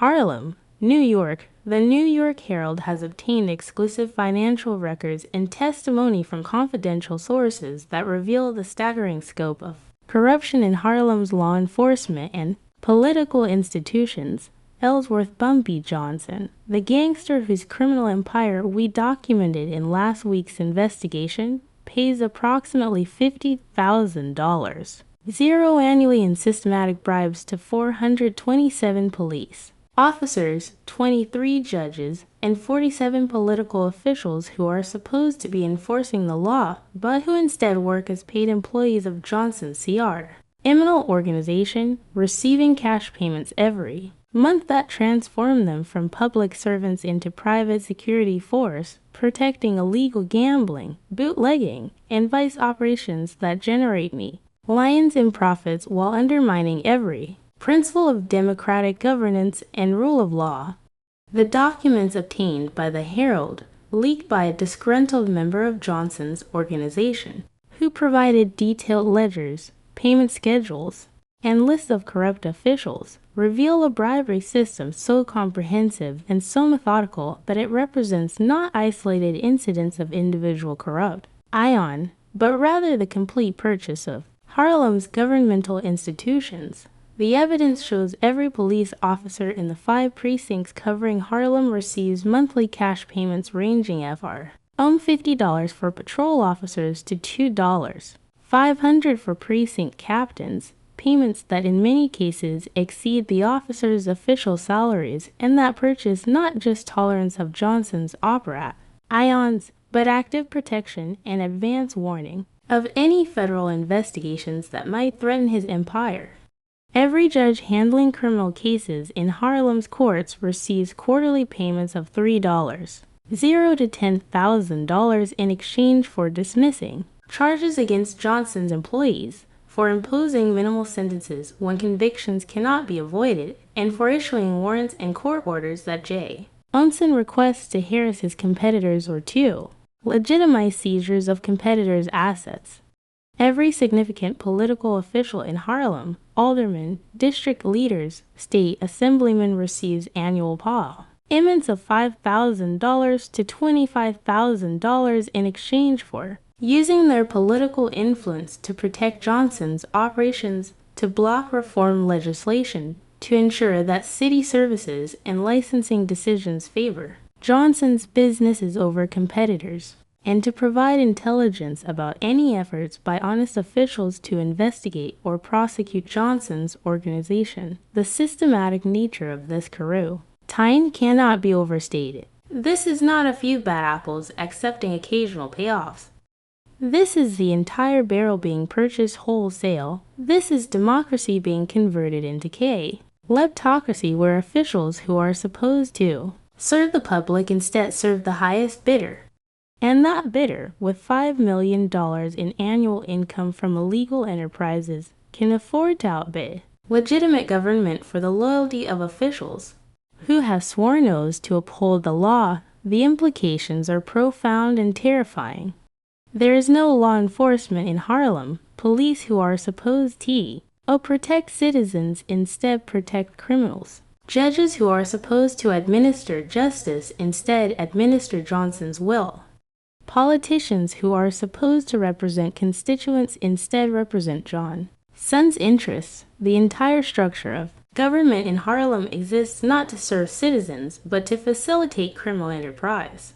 Harlem, New York. The New York Herald has obtained exclusive financial records and testimony from confidential sources that reveal the staggering scope of corruption in Harlem's law enforcement and political institutions. Ellsworth Bumpy Johnson, the gangster whose criminal empire we documented in last week's investigation, pays approximately $50,000 annually in systematic bribes to 427 police officers, 23 judges, and 47 political officials who are supposed to be enforcing the law, but who instead work as paid employees of Johnson's criminal organization, receiving cash payments every month that transform them from public servants into private security force, protecting illegal gambling, bootlegging, and vice operations that generate millions in profits while undermining every principle of democratic governance and rule of law. The documents obtained by the Herald, leaked by a disgruntled member of Johnson's organization, who provided detailed ledgers, payment schedules, and lists of corrupt officials, reveal a bribery system so comprehensive and so methodical that it represents not isolated incidents of individual corrupt but rather the complete purchase of Harlem's governmental institutions. The evidence shows every police officer in the 5 precincts covering Harlem receives monthly cash payments ranging from $50 for patrol officers to $2.500 for precinct captains, payments that in many cases exceed the officers' official salaries and that purchase not just tolerance of Johnson's operations, but active protection and advance warning of any federal investigations that might threaten his empire. Every judge handling criminal cases in Harlem's courts receives quarterly payments of $3,000 to $10,000 in exchange for dismissing charges against Johnson's employees, for imposing minimal sentences when convictions cannot be avoided, and for issuing warrants and court orders that Johnson requests to harass his competitors or to legitimize seizures of competitors' assets. Every significant political official in Harlem, aldermen, district leaders, state assemblymen receives annual payments of $5,000 to $25,000 in exchange for using their political influence to protect Johnson's operations, to block reform legislation, to ensure that city services and licensing decisions favor Johnson's businesses over competitors, and to provide intelligence about any efforts by honest officials to investigate or prosecute Johnson's organization. The systematic nature of this carousel cannot be overstated. This is not a few bad apples accepting occasional payoffs. This is the entire barrel being purchased wholesale. This is democracy being converted into kleptocracy, where officials who are supposed to serve the public instead serve the highest bidder. And that bidder, with $5 million in annual income from illegal enterprises, can afford to outbid legitimate government for the loyalty of officials who have sworn oaths to uphold the law. The implications are profound and terrifying. There is no law enforcement in Harlem. Police who are supposed to protect citizens instead protect criminals. Judges who are supposed to administer justice instead administer Johnson's will. Politicians who are supposed to represent constituents instead represent Johnson's interests. The entire structure of government in Harlem exists not to serve citizens, but to facilitate criminal enterprise.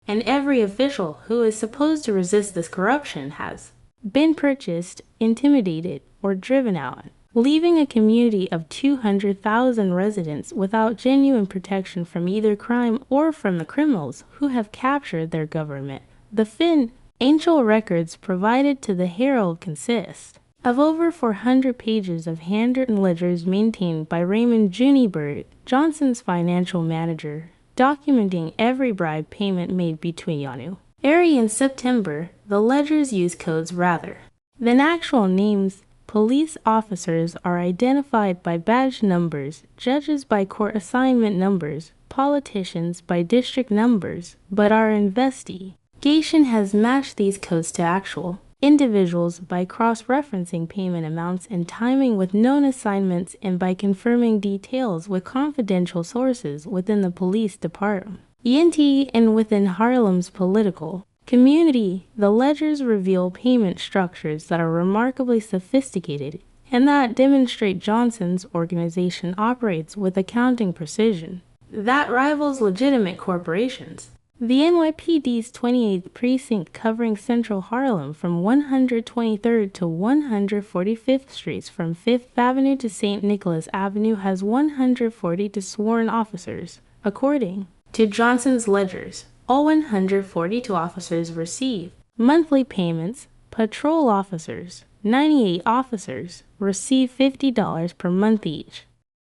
And every official who is supposed to resist this corruption has been purchased, intimidated, or driven out, leaving a community of 200,000 residents without genuine protection from either crime or from the criminals who have captured their government. The financial records provided to the Herald consist of over 400 pages of handwritten ledgers maintained by Raymond Juniberg, Johnson's financial manager, documenting every bribe payment made between January and September. The ledgers use codes rather than actual names. Police officers are identified by badge numbers, judges by court assignment numbers, politicians by district numbers, but our investigation has matched these codes to actual individuals by cross-referencing payment amounts and timing with known assignments and by confirming details with confidential sources within the police department. And within Harlem's political community, the ledgers reveal payment structures that are remarkably sophisticated and that demonstrate Johnson's organization operates with accounting precision that rivals legitimate corporations. The NYPD's 28th precinct, covering central Harlem from 123rd to 145th Streets from 5th Avenue to St. Nicholas Avenue, has 140 sworn officers. According to Johnson's ledgers, all 142 officers receive monthly payments. Patrol officers, 98 officers, receive $50 per month each.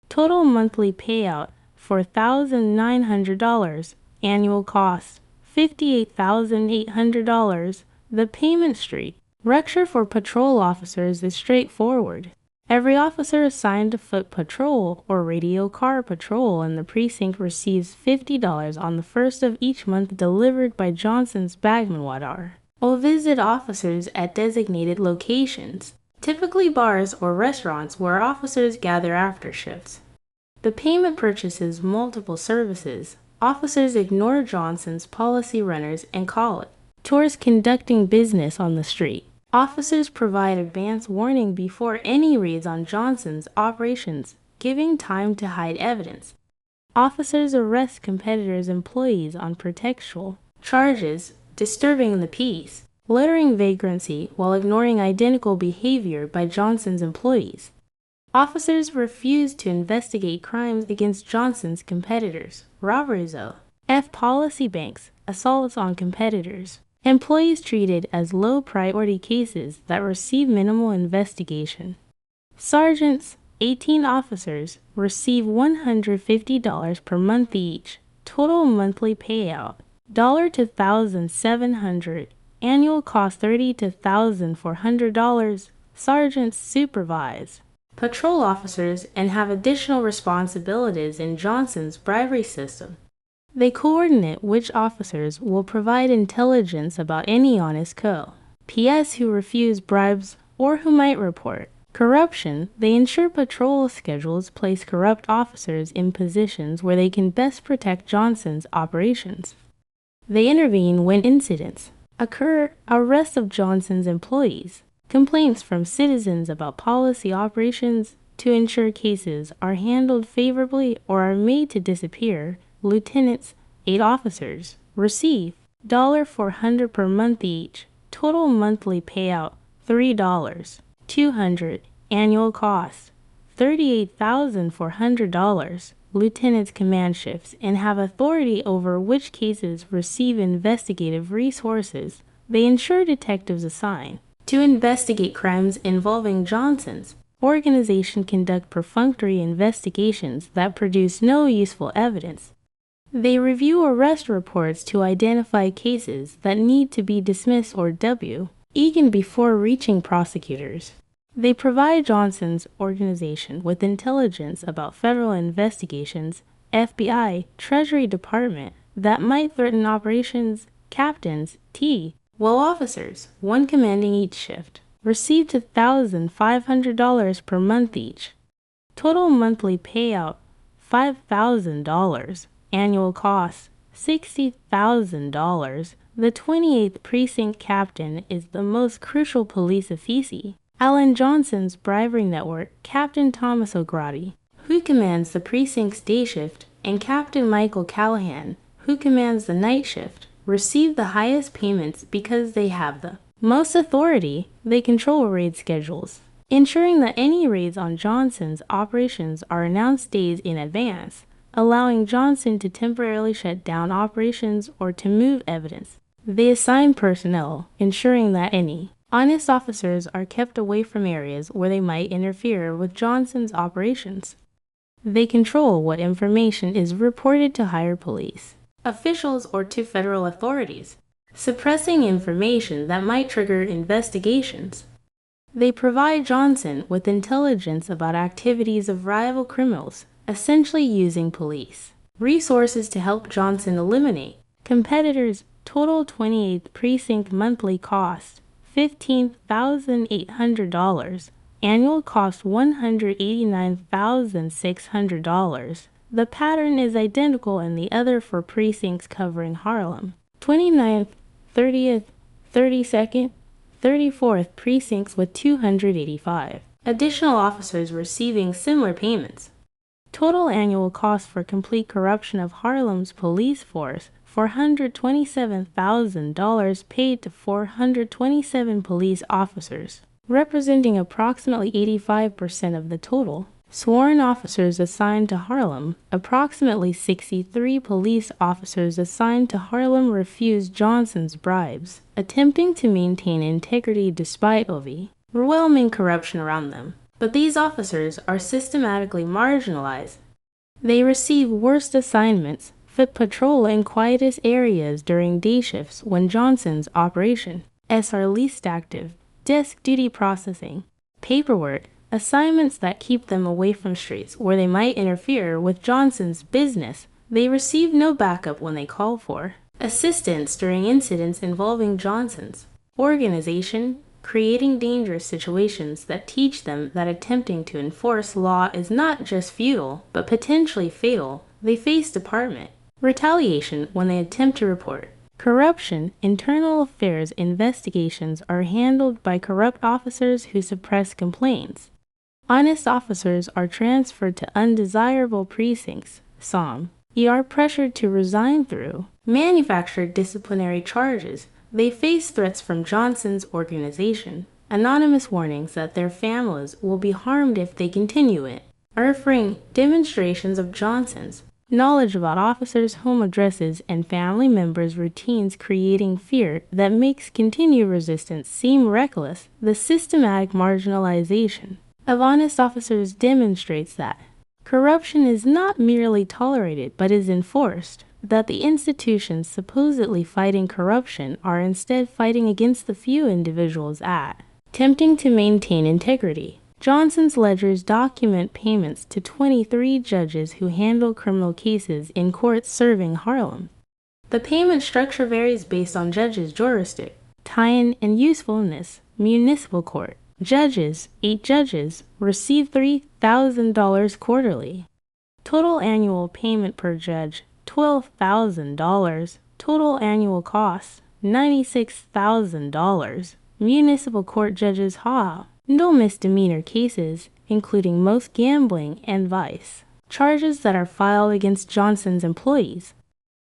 Total monthly payout, $4,900. Annual cost, $58,800. The payment structure for patrol officers is straightforward. Every officer assigned to foot patrol or radio car patrol in the precinct receives $50 on the first of each month delivered by Johnson's bagman or visit officers at designated locations, typically bars or restaurants where officers gather after shifts. The payment purchases multiple services. Officers ignore Johnson's policy runners and call it tourists conducting business on the street. Officers provide advance warning before any raids on Johnson's operations, giving time to hide evidence. Officers arrest competitors' employees on pretextual charges, disturbing the peace, littering vagrancy while ignoring identical behavior by Johnson's employees. Officers refuse to investigate crimes against Johnson's competitors, robberies of policy banks, assaults on competitors. Employees treated as low-priority cases that receive minimal investigation. Sergeants, 18 officers, receive $150 per month each. Total monthly payout, $1 to $1,700. Annual cost, $30 to $1,400. Sergeants supervise patrol officers and have additional responsibilities in Johnson's bribery system. They coordinate which officers will provide intelligence about any honest co-PS who refuse bribes or who might report corruption. They ensure patrol schedules place corrupt officers in positions where they can best protect Johnson's operations. They intervene when incidents occur, arrests of Johnson's employees, complaints from citizens about policy operations to ensure cases are handled favorably or are made to disappear. Lieutenants, 8 officers, receive $400 per month each. Total monthly payout, $3, $200. Annual cost, $38,400. Lieutenants command shifts and have authority over which cases receive investigative resources. They ensure detectives assigned to investigate crimes involving Johnson's organization conduct perfunctory investigations that produce no useful evidence. They review arrest reports to identify cases that need to be dismissed or even before reaching prosecutors. They provide Johnson's organization with intelligence about federal investigations, FBI, Treasury Department, that might threaten operations. Captains, while officers, one commanding each shift, receive $1,500 per month each. Total monthly payout, $5,000. Annual cost, $60,000. The 28th Precinct Captain is the most crucial police officer. Alan Johnson's bribery network, Captain Thomas O'Grady, who commands the precinct's day shift, and Captain Michael Callahan, who commands the night shift, receive the highest payments because they have the most authority. They control raid schedules, ensuring that any raids on Johnson's operations are announced days in advance, allowing Johnson to temporarily shut down operations or to move evidence. They assign personnel, ensuring that any honest officers are kept away from areas where they might interfere with Johnson's operations. They control what information is reported to higher police officials or to federal authorities, suppressing information that might trigger investigations. They provide Johnson with intelligence about activities of rival criminals, essentially using police resources to help Johnson eliminate competitors. Total 28th Precinct monthly cost, $15,800. Annual cost $189,600. The pattern is identical in the other four precincts covering Harlem. 29th, 30th, 32nd, 34th precincts with 285. Additional officers receiving similar payments. Total annual cost for complete corruption of Harlem's police force, $427,000 paid to 427 police officers, representing approximately 85% of the total. Sworn officers assigned to Harlem. Approximately 63 police officers assigned to Harlem refused Johnson's bribes, attempting to maintain integrity despite overwhelming corruption around them. But these officers are systematically marginalized. They receive worst assignments, foot patrol in quietest areas during day shifts when Johnson's operations are least active, desk duty processing, paperwork, assignments that keep them away from streets where they might interfere with Johnson's business. They receive no backup when they call for assistance during incidents involving Johnson's organization, creating dangerous situations that teach them that attempting to enforce law is not just futile, but potentially fatal. They face department retaliation when they attempt to report corruption. Internal affairs investigations are handled by corrupt officers who suppress complaints. Honest officers are transferred to undesirable precincts. Some are pressured to resign through manufactured disciplinary charges. They face threats from Johnson's organization, anonymous warnings that their families will be harmed if they continue it, offering demonstrations of Johnson's knowledge about officers' home addresses and family members' routines, creating fear that makes continued resistance seem reckless. The systematic marginalization of honest officers demonstrates that corruption is not merely tolerated but is enforced, that the institutions supposedly fighting corruption are instead fighting against the few individuals attempting to maintain integrity. Johnson's ledgers document payments to 23 judges who handle criminal cases in courts serving Harlem. The payment structure varies based on judges' jurisdiction, tie-in, and usefulness. Municipal court judges, 8 judges, receive $3,000 quarterly. Total annual payment per judge, $12,000. Total annual cost, $96,000. Municipal court judges no misdemeanor cases, including most gambling and vice charges that are filed against Johnson's employees.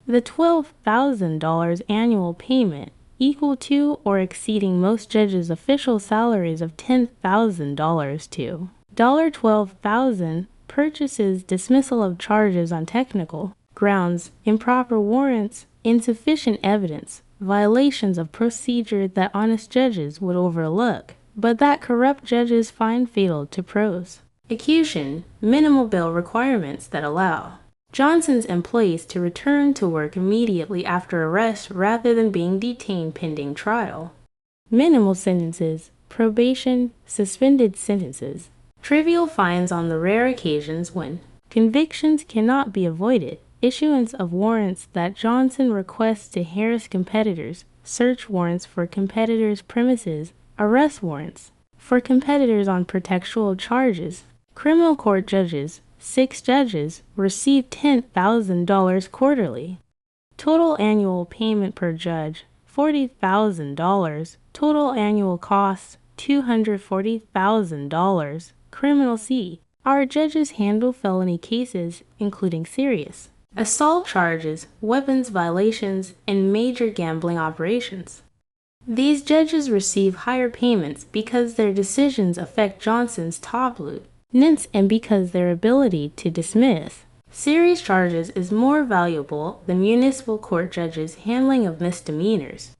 The $12,000 annual payment equal to or exceeding most judges' official salaries of $10,000 to $12,000 purchases dismissal of charges on technical grounds, improper warrants, insufficient evidence, violations of procedure that honest judges would overlook, but that corrupt judges find fatal to prosecution. Minimal bail requirements that allow Johnson's employees to return to work immediately after arrest rather than being detained pending trial. Minimal sentences, probation, suspended sentences, trivial fines on the rare occasions when convictions cannot be avoided, issuance of warrants that Johnson requests to harass competitors, search warrants for competitors' premises, arrest warrants for competitors on pretextual charges. Criminal court judges, 6 judges, receive $10,000 quarterly. Total annual payment per judge, $40,000. Total annual costs, $240,000. Criminal C. Our judges handle felony cases, including serious assault charges, weapons violations, and major gambling operations. These judges receive higher payments because their decisions affect Johnson's top lieutenants and because their ability to dismiss serious charges is more valuable than municipal court judges' handling of misdemeanors.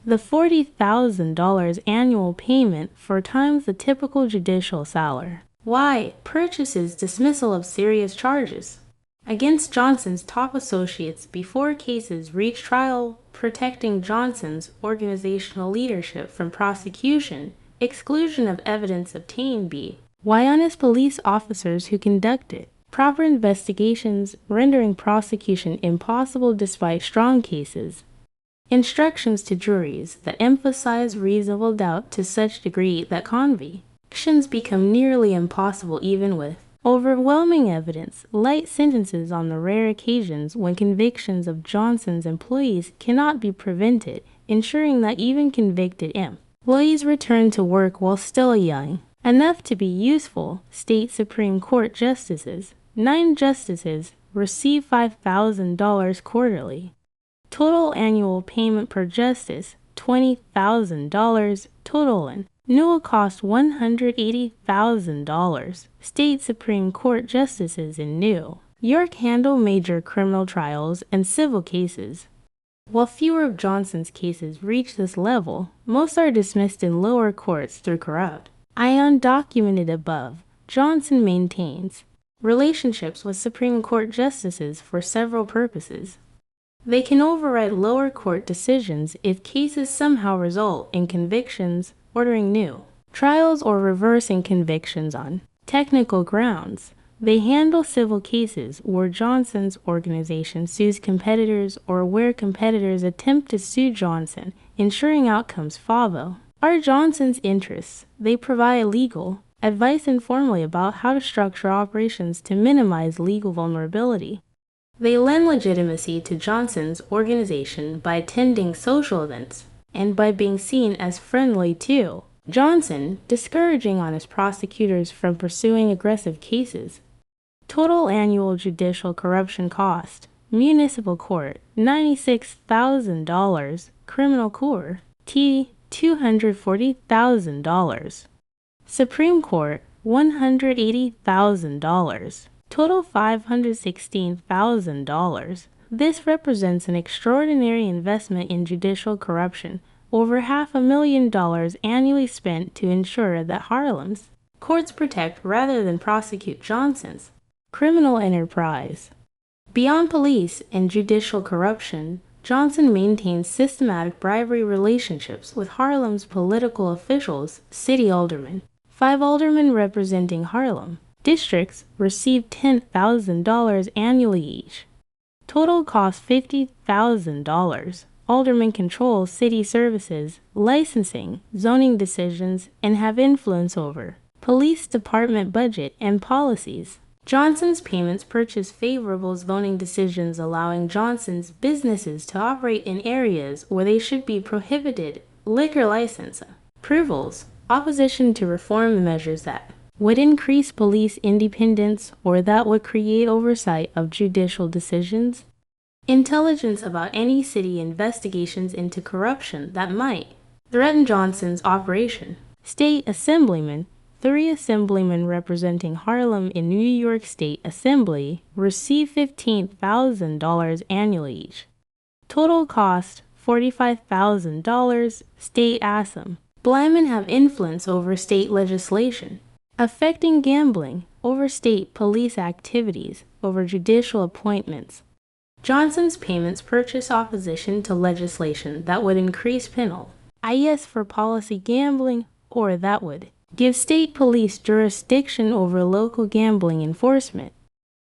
The $40,000 annual payment 4 times the typical judicial salary. Y. Purchases dismissal of serious charges against Johnson's top associates before cases reach trial, protecting Johnson's organizational leadership from prosecution, exclusion of evidence obtained. B. Why honest police officers who conducted proper investigations, rendering prosecution impossible despite strong cases. Instructions to juries that emphasize reasonable doubt to such degree that convictions become nearly impossible even with overwhelming evidence, light sentences on the rare occasions when convictions of Johnson's employees cannot be prevented, ensuring that even convicted employees return to work while still young enough to be useful. State Supreme Court justices, 9 justices, receive $5,000 quarterly. Total annual payment per justice, $20,000. Total annual cost, $180,000. State Supreme Court justices in New York handle major criminal trials and civil cases. While fewer of Johnson's cases reach this level, most are dismissed in lower courts through corrupt. Undocumented above, Johnson maintains relationships with Supreme Court justices for several purposes. They can override lower court decisions if cases somehow result in convictions, ordering new trials, or reversing convictions on technical grounds. They handle civil cases where Johnson's organization sues competitors or where competitors attempt to sue Johnson, ensuring outcomes follow are Johnson's interests. They provide legal advice informally about how to structure operations to minimize legal vulnerability. They lend legitimacy to Johnson's organization by attending social events and by being seen as friendly to Johnson, discouraging honest prosecutors from pursuing aggressive cases. Total annual judicial corruption cost: municipal court, $96,000, criminal court, $240,000, Supreme Court, $180,000, total $516,000. This represents an extraordinary investment in judicial corruption, over $500,000 annually spent to ensure that Harlem's courts protect rather than prosecute Johnson's criminal enterprise. Beyond police and judicial corruption, Johnson maintains systematic bribery relationships with Harlem's political officials. City aldermen, 5 aldermen representing Harlem districts, receive $10,000 annually each. Total cost $50,000. Aldermen control city services, licensing, zoning decisions, and have influence over police department budget and policies. Johnson's payments purchase favorable zoning decisions, allowing Johnson's businesses to operate in areas where they should be prohibited. Liquor license approvals, opposition to reform measures that would increase police independence or that would create oversight of judicial decisions. Intelligence about any city investigations into corruption that might threaten Johnson's operation. State assemblymen, 3 assemblymen representing Harlem in New York State Assembly, receive $15,000 annually each. Total cost $45,000. State assemblymen have influence over state legislation affecting gambling, over state police activities, over judicial appointments. Johnson's payments purchase opposition to legislation that would increase penalties for policy gambling or that would give state police jurisdiction over local gambling enforcement.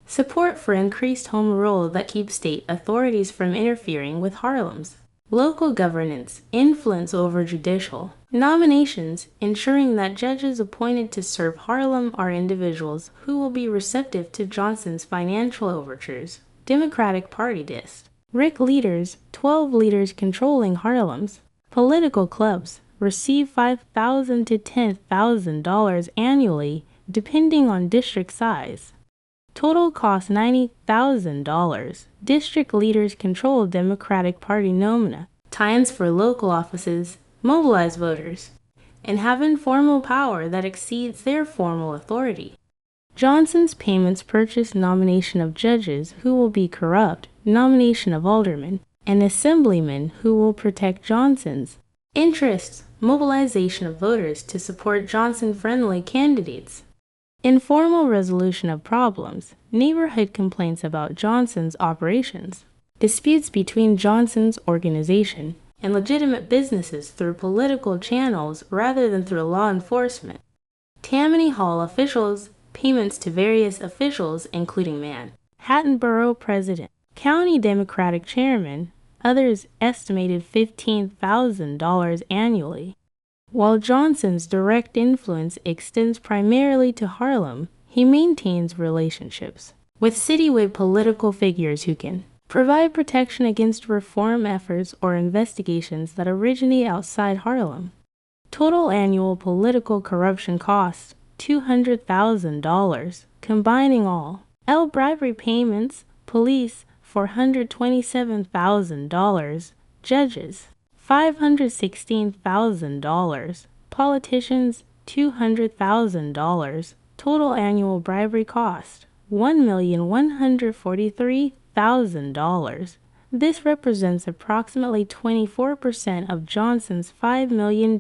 Support for increased home rule that keeps state authorities from interfering with Harlem's local governance, influence over judicial nominations, ensuring that judges appointed to serve Harlem are individuals who will be receptive to Johnson's financial overtures. Democratic Party district leaders, 12 leaders controlling Harlem's political clubs, receive $5,000 to $10,000 annually, depending on district size. Total cost $90,000. District leaders control Democratic Party nomina, times for local offices, mobilize voters, and have informal power that exceeds their formal authority. Johnson's payments purchase nomination of judges who will be corrupt, nomination of aldermen, and assemblymen who will protect Johnson's interests, mobilization of voters to support Johnson-friendly candidates, informal resolution of problems, neighborhood complaints about Johnson's operations, disputes between Johnson's organization and legitimate businesses through political channels rather than through law enforcement. Tammany Hall officials, payments to various officials including Manhattan Borough President, County Democratic Chairman, others estimated $15,000 annually. While Johnson's direct influence extends primarily to Harlem, he maintains relationships with citywide political figures who can provide protection against reform efforts or investigations that originate outside Harlem. Total annual political corruption costs $200,000, combining all. Bribery payments, police $427,000, judges $516,000, politicians $200,000. Total annual bribery cost $1,143,000. This represents approximately 24% of Johnson's $5 million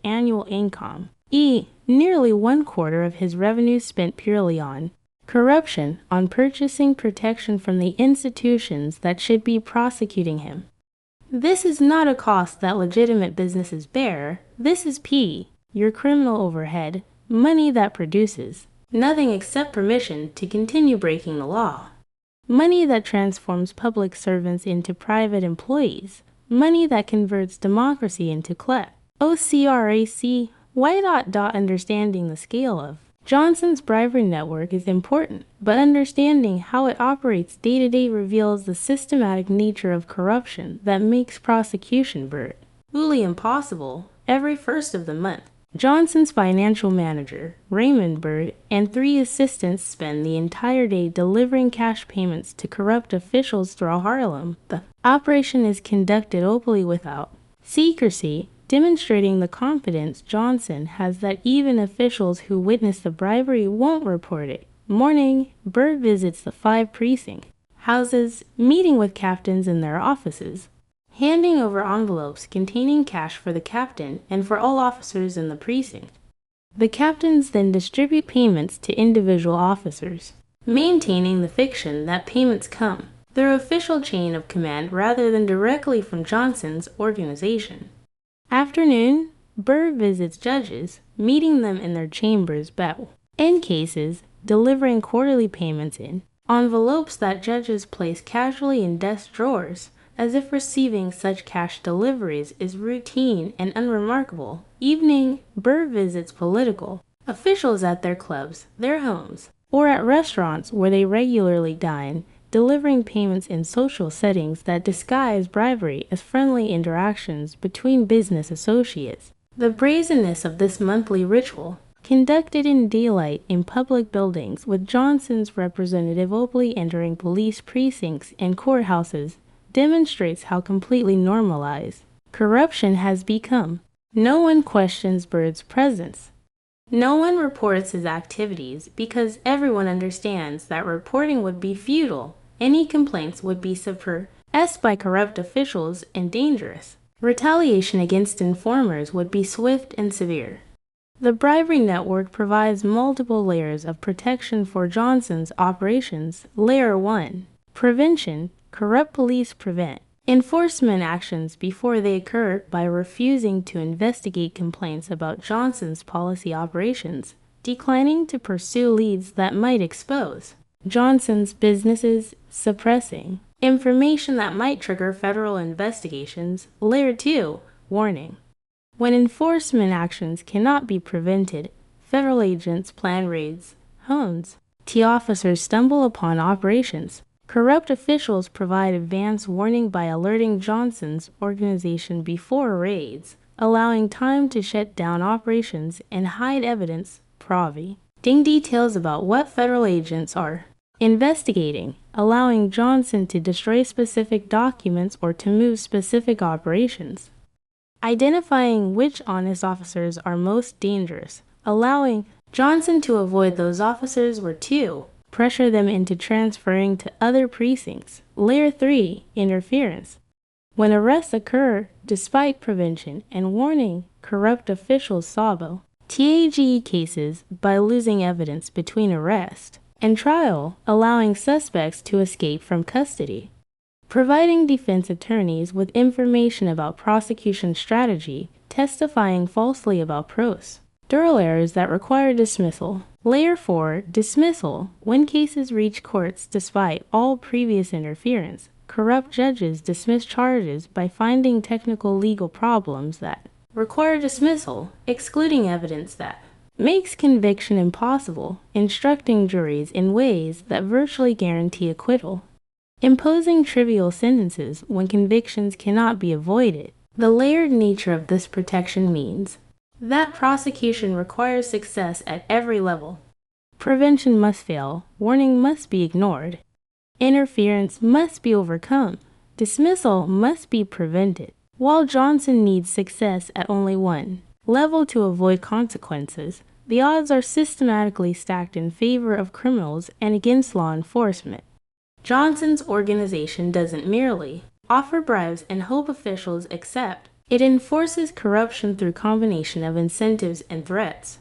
annual income, nearly 1/4 of his revenue spent purely on corruption, on purchasing protection from the institutions that should be prosecuting him. This is not a cost that legitimate businesses bear. This is your criminal overhead, money that produces nothing except permission to continue breaking the law. Money that transforms public servants into private employees. Money that converts democracy into OCRAC. Understanding the scale of Johnson's bribery network is important, but understanding how it operates day-to-day reveals the systematic nature of corruption that makes prosecution virtually impossible. Every first of the month, Johnson's financial manager, Raymond Bird, and 3 assistants spend the entire day delivering cash payments to corrupt officials throughout Harlem. The operation is conducted openly without secrecy, demonstrating the confidence Johnson has that even officials who witness the bribery won't report it. Morning, Bird visits the 5 precinct houses, meeting with captains in their offices, handing over envelopes containing cash for the captain and for all officers in the precinct. The captains then distribute payments to individual officers, maintaining the fiction that payments come through official chain of command rather than directly from Johnson's organization. Afternoon, Bird visits judges, meeting them in their chambers, but in cases, delivering quarterly payments in envelopes that judges place casually in desk drawers, as if receiving such cash deliveries is routine and unremarkable. Evening, Bird visits political officials at their clubs, their homes, or at restaurants where they regularly dine, delivering payments in social settings that disguise bribery as friendly interactions between business associates. The brazenness of this monthly ritual, conducted in daylight in public buildings with Johnson's representative openly entering police precincts and courthouses, demonstrates how completely normalized corruption has become. No one questions Bird's presence. No one reports his activities because everyone understands that reporting would be futile. Any complaints would be suppressed by corrupt officials and dangerous. Retaliation against informers would be swift and severe. The bribery network provides multiple layers of protection for Johnson's operations. Layer 1. Prevention. Corrupt police prevent enforcement actions before they occur by refusing to investigate complaints about Johnson's policy operations, declining to pursue leads that might expose Johnson's businesses, suppressing information that might trigger federal investigations. Layer 2. Warning. When enforcement actions cannot be prevented, federal agents plan raids, hones. Officers stumble upon operations. Corrupt officials provide advance warning by alerting Johnson's organization before raids, allowing time to shut down operations and hide evidence. Providing details about what federal agents are investigating, allowing Johnson to destroy specific documents or to move specific operations. Identifying which honest officers are most dangerous, allowing Johnson to avoid those officers or to pressure them into transferring to other precincts. Layer 3. Interference. When arrests occur, despite prevention and warning, corrupt officials solve TAGE cases by losing evidence between arrest and trial, allowing suspects to escape from custody. Providing defense attorneys with information about prosecution strategy, testifying falsely about procedural errors that require dismissal. Layer 4. Dismissal. When cases reach courts despite all previous interference, corrupt judges dismiss charges by finding technical legal problems that require dismissal, excluding evidence that makes conviction impossible, instructing juries in ways that virtually guarantee acquittal, imposing trivial sentences when convictions cannot be avoided. The layered nature of this protection means that prosecution requires success at every level. Prevention must fail, warning must be ignored, interference must be overcome, dismissal must be prevented. While Johnson needs success at only one level to avoid consequences, the odds are systematically stacked in favor of criminals and against law enforcement. Johnson's organization doesn't merely offer bribes and hope officials accept. It enforces corruption through combination of incentives and threats.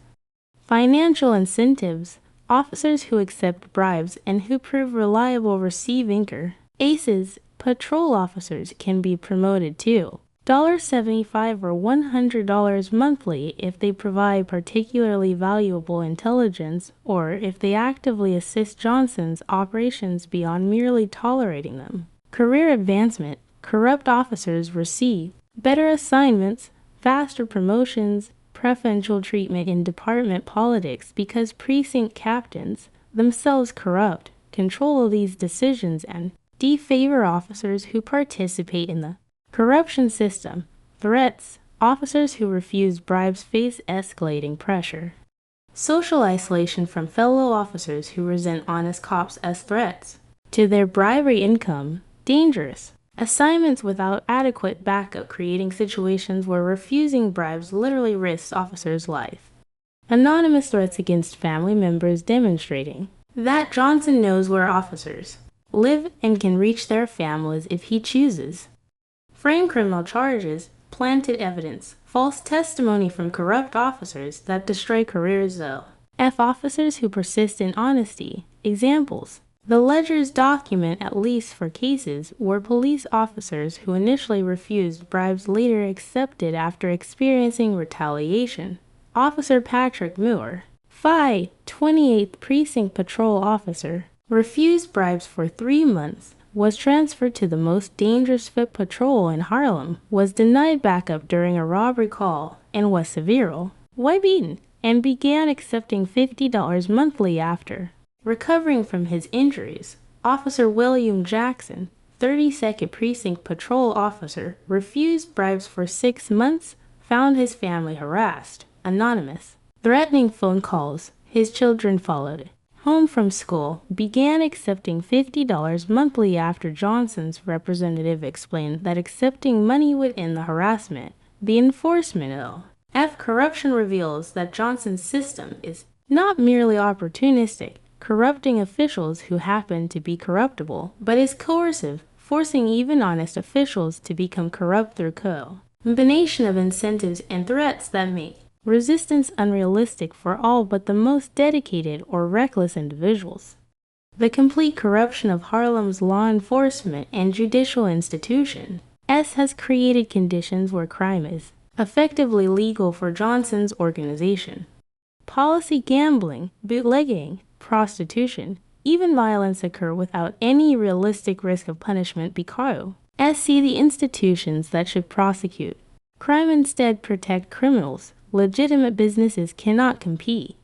Financial incentives. Officers who accept bribes and who prove reliable receive anchor. Aces. Patrol officers can be promoted to $75 or $100 monthly if they provide particularly valuable intelligence or if they actively assist Johnson's operations beyond merely tolerating them. Career advancement. Corrupt officers receive better assignments, faster promotions, preferential treatment in department politics because precinct captains, themselves corrupt, control these decisions and defavor officers who participate in the corruption system. Threats. Officers who refuse bribes face escalating pressure. Social isolation from fellow officers who resent honest cops as threats to their bribery income. Dangerous. Assignments without adequate backup creating situations where refusing bribes literally risks officers' life. Anonymous threats against family members demonstrating that Johnson knows where officers live and can reach their families if he chooses. Frame criminal charges, planted evidence, false testimony from corrupt officers that destroy careers though. Officers who persist in honesty. Examples. The ledgers document at least for cases where police officers who initially refused bribes later accepted after experiencing retaliation. Officer Patrick Moore, 28th Precinct Patrol Officer, refused bribes for 3 months, was transferred to the most dangerous foot patrol in Harlem, was denied backup during a robbery call, and was severely beaten, and began accepting $50 monthly after recovering from his injuries. Officer William Jackson, 32nd Precinct Patrol Officer, refused bribes for 6 months, found his family harassed. Anonymous. Threatening phone calls. His children followed home from school, began accepting $50 monthly after Johnson's representative explained that accepting money would end the harassment. The enforcement corruption reveals that Johnson's system is not merely opportunistic, corrupting officials who happen to be corruptible, but is coercive, forcing even honest officials to become corrupt through combination of incentives and threats that make resistance unrealistic for all but the most dedicated or reckless individuals. The complete corruption of Harlem's law enforcement and judicial institution has created conditions where crime is effectively legal for Johnson's organization. Policy gambling, bootlegging, prostitution, even violence occur without any realistic risk of punishment because the institutions that should prosecute crime instead protect criminals. Legitimate businesses cannot compete.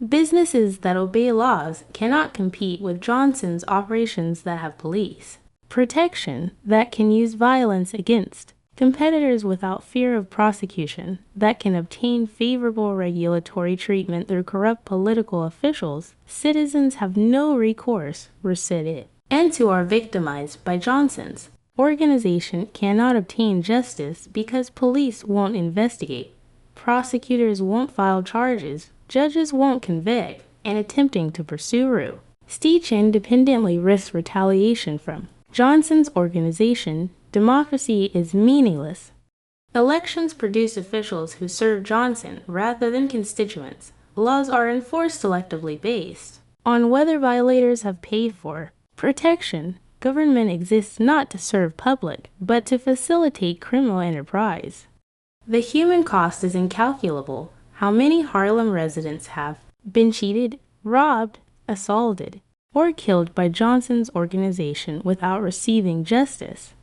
Businesses that obey laws cannot compete with Johnson's operations that have police protection that can use violence against competitors without fear of prosecution, that can obtain favorable regulatory treatment through corrupt political officials. Citizens have no recourse, and who are victimized by Johnson's organization cannot obtain justice because police won't investigate, prosecutors won't file charges, judges won't convict, and attempting to pursue Stitch independently risks retaliation from Johnson's organization. Democracy is meaningless. Elections produce officials who serve Johnson rather than constituents. Laws are enforced selectively based on whether violators have paid for protection. Government exists not to serve public, but to facilitate criminal enterprise. The human cost is incalculable. How many Harlem residents have been cheated, robbed, assaulted, or killed by Johnson's organization without receiving justice?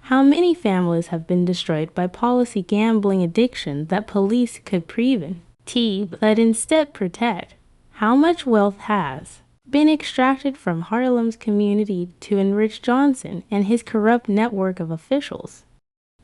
How many families have been destroyed by policy gambling addiction that police could prevent, but instead protect? How much wealth has been extracted from Harlem's community to enrich Johnson and his corrupt network of officials?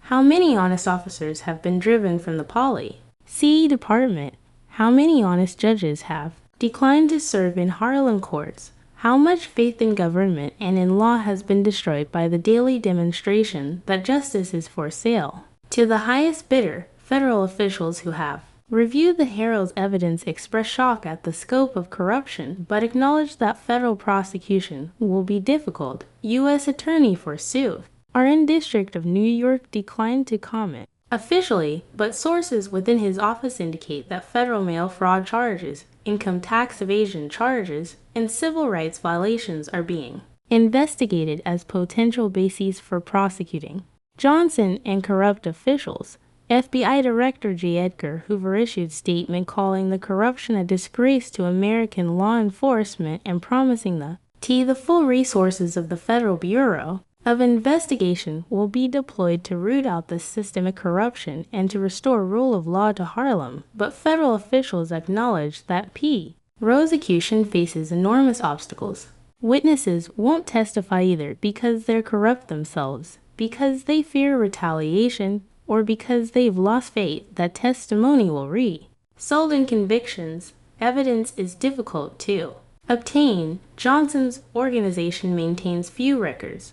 How many honest officers have been driven from the police department? How many honest judges have declined to serve in Harlem courts? How much faith in government and in law has been destroyed by the daily demonstration that justice is for sale? To the highest bidder, federal officials who have reviewed the Herald's evidence express shock at the scope of corruption, but acknowledge that federal prosecution will be difficult. U.S. Attorney for Sue, RN District of New York, declined to comment officially, but sources within his office indicate that federal mail fraud charges, income tax evasion charges, and civil rights violations are being investigated as potential bases for prosecuting Johnson and corrupt officials. FBI Director J. Edgar Hoover issued statement calling the corruption a disgrace to American law enforcement and promising the full resources of the Federal Bureau of Investigation will be deployed to root out the systemic corruption and to restore rule of law to Harlem. But federal officials acknowledge that prosecution faces enormous obstacles. Witnesses won't testify either because they're corrupt themselves, because they fear retaliation, or because they've lost faith that testimony will result in convictions. Evidence is difficult to obtain. Johnson's organization maintains few records.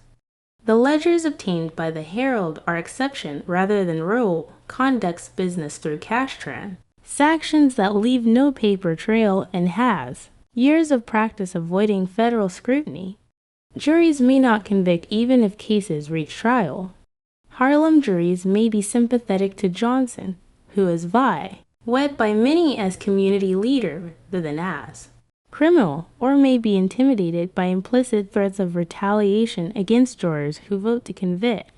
The ledgers obtained by the Herald are exception rather than rule. Conducts business through cash transactions that leave no paper trail and has years of practice avoiding federal scrutiny. Juries may not convict even if cases reach trial. Harlem juries may be sympathetic to Johnson, who is viewed by many as community leader rather than as criminal, or may be intimidated by implicit threats of retaliation against jurors who vote to convict.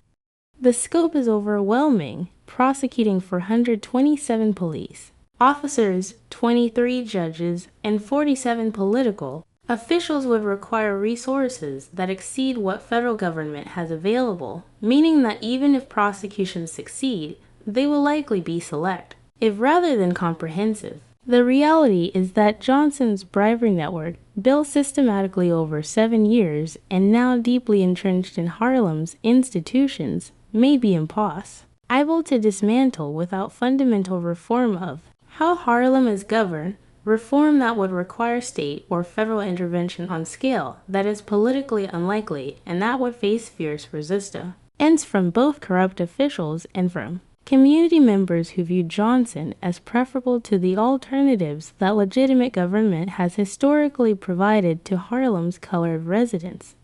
The scope is overwhelming, prosecuting 427 police officers, 23 judges, and 47 political officials would require resources that exceed what federal government has available, meaning that even if prosecutions succeed, they will likely be selective rather than comprehensive. The reality is that Johnson's bribery network, built systematically over 7 years and now deeply entrenched in Harlem's institutions, may be impossible to dismantle without fundamental reform of how Harlem is governed, reform that would require state or federal intervention on scale that is politically unlikely and that would face fierce resistance from both corrupt officials and from community members who view Johnson as preferable to the alternatives that legitimate government has historically provided to Harlem's colored residents.